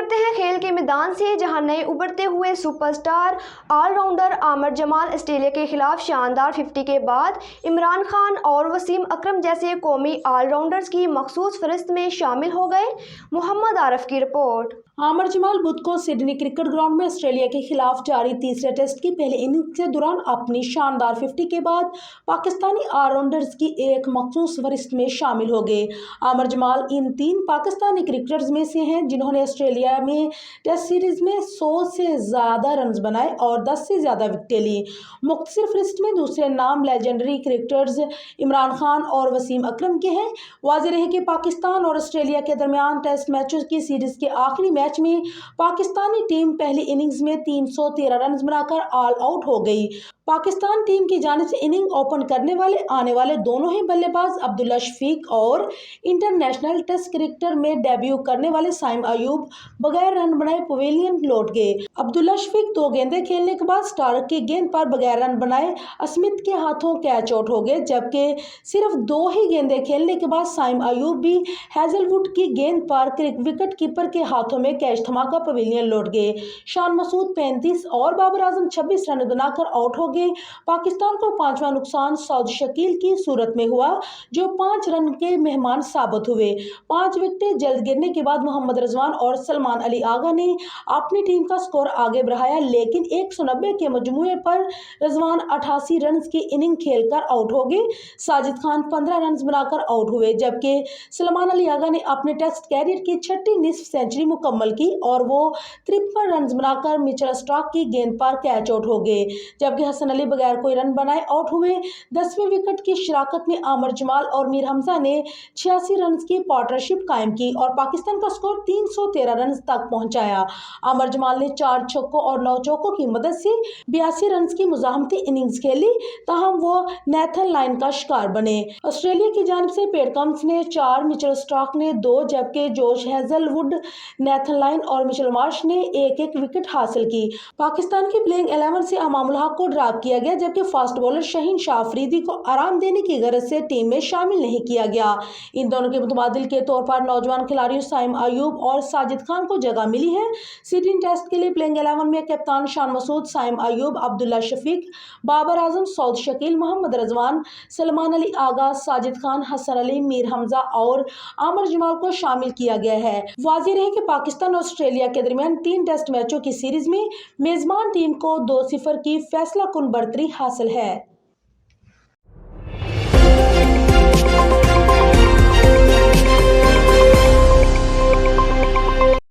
کرتے ہیں کھیل کے میدان سے، جہاں نئے ابھرتے ہوئے سپر سٹار آل راؤنڈر عامر جمال آسٹریلیا کے خلاف شاندار 50 کے بعد عمران خان اور وسیم اکرم جیسے قومی آل راؤنڈرز کی مخصوص فہرست میں شامل ہو گئے۔ محمد عارف کی رپورٹ۔ عامر جمال بدھ کو سڈنی کرکٹ گراؤنڈ میں آسٹریلیا کے خلاف جاری تیسرے ٹیسٹ کی پہلی اننگز کے دوران اپنی شاندار 50 کے بعد پاکستانی آل راؤنڈرز کی ایک مخصوص فہرست میں شامل ہو گئے۔ عامر جمال ان 3 پاکستانی کرکٹرز میں سے ہیں جنہوں نے آسٹریلیا میں ٹیسٹ سیریز میں 100 سے زیادہ رنز بنائے اور 10 سے زیادہ وکٹیں لیں۔ مختصر فہرست میں دوسرے نام لیجنڈری کرکٹرز عمران خان اور وسیم اکرم کے ہیں۔ واضح رہے کہ پاکستان اور آسٹریلیا کے درمیان ٹیسٹ میچوں کی سیریز کے آخری میچ میں پاکستانی ٹیم پہلی اننگز میں 313 رنز بنا کر آل آؤٹ ہو گئی۔ پاکستان ٹیم کی جانب سے اننگ اوپن کرنے آنے والے دونوں ہی بلے باز عبداللہ شفیق اور انٹرنیشنل ٹیسٹ کرکٹ میں ڈیبیو کرنے والے سائم ایوب بغیر رن بنائے پویلین لوٹ گئے۔ عبداللہ شفیق 2 گیندیں کھیلنے کے بعد سٹارک کی گیند پر بغیر رن بنائے اسمتھ کے ہاتھوں کیچ آؤٹ ہو گئے، جبکہ صرف 2 ہی گیندیں کھیلنے کے بعد سائم ایوب بھی ہیزل ووڈ کی گیند پر وکٹ کیپر کے ہاتھوں میں کیچ تھما کر پویلین لوٹ گئے۔ شان مسعود 35 اور بابر اعظم 26 رن بنا کر آؤٹ ہو گئے۔ پاکستان کو 5واں نقصان سعود شکیل کی صورت میں ہوا، جو 5 رن کے مہمان ثابت ہوئے۔ 5 وکٹیں جلد گرنے کے بعد محمد رضوان اور سلمان علی آغا نے اپنی ٹیم کا سکور آگے بڑھایا، لیکن 190 کے مجموعے پر رضوان 88 رنز کی اننگ کھیل کر آؤٹ ہو گئے۔ ساجد خان 15 رنز بنا کر آؤٹ ہوئے، جبکہ سلمان علی آغا نے اپنے ٹیسٹ کیریئر کی 6ٹھی نصف سینچری مکمل کی اور وہ 53 رنز بنا کر مچل سٹارک کی گیند پر کیچ آؤٹ ہو گئے، جبکہ حسن علی بغیر کوئی رن بنائے آؤٹ ہوئے۔ 10ویں وکٹ کی شراکت میں عامر جمال اور میر حمزہ نے 86 رنز کی پارٹنرشپ قائم کی اور پاکستان کا سکور 313 رنز تک پہنچایا۔ عامر جمال نے 4 چھکوں اور 9 چوکوں کی مدد سے 82 رنز کی مزاحمتی اننگز کھیلی، تاہم وہ نیتھن لائن کا شکار بنے۔ آسٹریلیا کی جانب سے پیٹ کمنس نے 4، مچل سٹارک نے 2، جبکہ جوش ہیزل ووڈ، نیتھن لائن اور مچل مارش نے 1-1 وکٹ حاصل کی۔ پاکستان کی پلئنگ 11 سے امام الحق کو ڈراپ کیا گیا، جبکہ فاسٹ بولر شاہین شاہ افریدی کو آرام دینے کی غرض سے ٹیم میں شامل نہیں کیا گیا۔ ان دونوں کے متبادل کے طور پر نوجوان کھلاڑیوں سائم ایوب اور ساجد خان کو جگہ ملی ہے۔ سڈنی ٹیسٹ کے لیے پلئنگ 11 میں کپتان شان مسعود، سائم ایوب، عبداللہ شفیق، بابر اعظم، سعود شکیل، محمد رضوان، سلمان علی آغا، ساجد خان، حسن علی، میر حمزہ اور عامر جمال کو شامل کیا گیا ہے۔ واضح رہے کہ پاکستان اور آسٹریلیا کے درمیان 3 ٹیسٹ میچوں کی سیریز میں میزبان ٹیم کو 2-0 کی فیصلہ کن برتری حاصل ہے۔